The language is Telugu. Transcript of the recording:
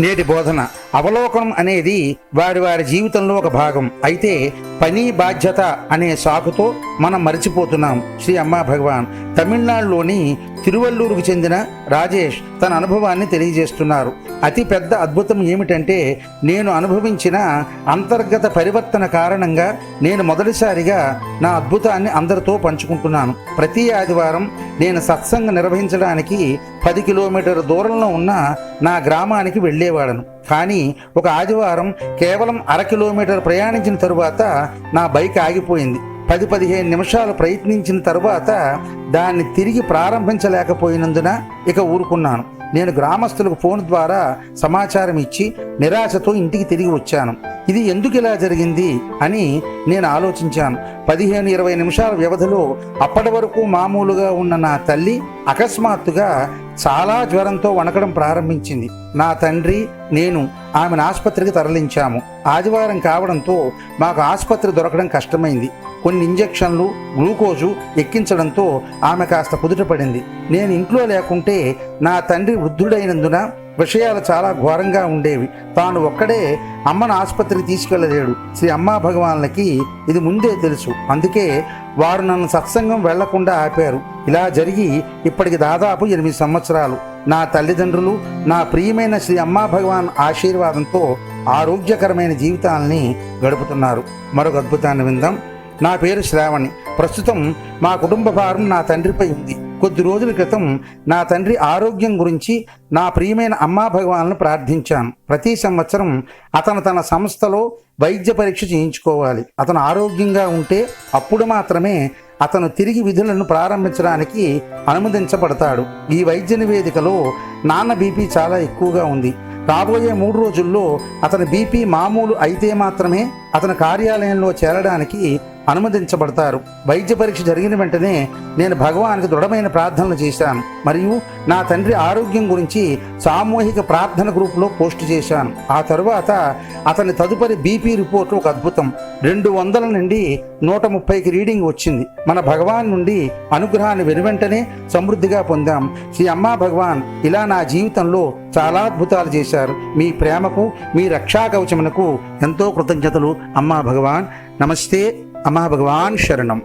నేటి బోధన అవలోకనం అనేది వారి వారి జీవితంలో ఒక భాగం. అయితే పని బాధ్యత అనే సాకుతో మనం మరిచిపోతున్నాం. శ్రీ అమ్మా భగవాన్ తమిళనాడులోని తిరువల్లూరుకు చెందిన రాజేష్ తన అనుభవాన్ని తెలియజేస్తున్నారు. అతి పెద్ద అద్భుతం ఏమిటంటే, నేను అనుభవించిన అంతర్గత పరివర్తన కారణంగా నేను మొదటిసారిగా నా అద్భుతాన్ని అందరితో పంచుకుంటున్నాను. ప్రతి ఆదివారం నేను సత్సంగం నిర్వహించడానికి 10 కిలోమీటర్ల దూరంలో ఉన్న నా గ్రామానికి వెళ్ళేవాడను. కానీ ఒక ఆదివారం కేవలం 1/2 కిలోమీటర్ ప్రయాణించిన తరువాత నా బైక్ ఆగిపోయింది. 10-15 నిమిషాలు ప్రయత్నించిన తరువాత దాన్ని తిరిగి ప్రారంభించలేకపోయినందున ఇక ఊరుకున్నాను. నేను గ్రామస్తులకు ఫోన్ ద్వారా సమాచారం ఇచ్చి నిరాశతో ఇంటికి తిరిగి వచ్చాను. ఇది ఎందుకు ఇలా జరిగింది అని నేను ఆలోచించాను. 15-20 నిమిషాల వ్యవధిలో అప్పటి వరకు మామూలుగా ఉన్న నా తల్లి అకస్మాత్తుగా చాలా జ్వరంతో వణకడం ప్రారంభించింది. నా తండ్రి, నేను ఆమెను ఆసుపత్రికి తరలించాము. ఆదివారం కావడంతో మాకు ఆసుపత్రి దొరకడం కష్టమైంది. కొన్ని ఇంజెక్షన్లు, గ్లూకోజు ఎక్కించడంతో ఆమె కాస్త కుదుటపడింది. నేను ఇంట్లో లేకుంటే నా తండ్రి వృద్ధుడైనందున విషయాలు చాలా ఘోరంగా ఉండేవి. తాను ఒక్కడే అమ్మను ఆసుపత్రికి తీసుకెళ్లలేడు. శ్రీ అమ్మా భగవాన్లకి ఇది ముందే తెలుసు. అందుకే వారు నన్ను సత్సంగం వెళ్లకుండా ఆపారు. ఇలా జరిగి ఇప్పటికి దాదాపు 8 సంవత్సరాలు. నా తల్లిదండ్రులు, నా ప్రియమైన శ్రీ అమ్మా భగవాన్ ఆశీర్వాదంతో ఆరోగ్యకరమైన జీవితాలని గడుపుతున్నారు. మరొక అద్భుతాన్ని విందాం. నా పేరు శ్రావణి. ప్రస్తుతం మా కుటుంబ భారం నా తండ్రిపై ఉంది. కొద్ది రోజుల క్రితం నా తండ్రి ఆరోగ్యం గురించి నా ప్రియమైన అమ్మా భగవాన్ను ప్రార్థించాను. ప్రతి సంవత్సరం అతను తన సంస్థలో వైద్య పరీక్ష చేయించుకోవాలి. అతను ఆరోగ్యంగా ఉంటే అప్పుడు మాత్రమే అతను తిరిగి విధులను ప్రారంభించడానికి అనుమతించబడతాడు. ఈ వైద్య నివేదికలో నాన్న బీపీ చాలా ఎక్కువగా ఉంది. రాబోయే 3 రోజుల్లో అతని బీపీ మామూలు అయితే మాత్రమే అతని కార్యాలయంలో చేరడానికి అనుమతించబడతారు. వైద్య పరీక్ష జరిగిన వెంటనే నేను భగవానికి దృఢమైన ప్రార్థనలు చేశాను. మరియు నా తండ్రి ఆరోగ్యం గురించి సామూహిక ప్రార్థన గ్రూపులో పోస్ట్ చేశాను. ఆ తరువాత అతని తదుపరి బీపీ రిపోర్ట్ ఒక అద్భుతం. 200 నుండి 130కి రీడింగ్ వచ్చింది. మన భగవాన్ నుండి అనుగ్రహాన్ని వెనువెంటనే సమృద్ధిగా పొందాం. శ్రీ అమ్మా భగవాన్ ఇలా నా జీవితంలో చాలా అద్భుతాలు చేశారు. మీ ప్రేమకు, మీ రక్షా కవచమునకు ఎంతో కృతజ్ఞతలు అమ్మా భగవాన్. నమస్తే అమ్మా భగవాన్ శరణం.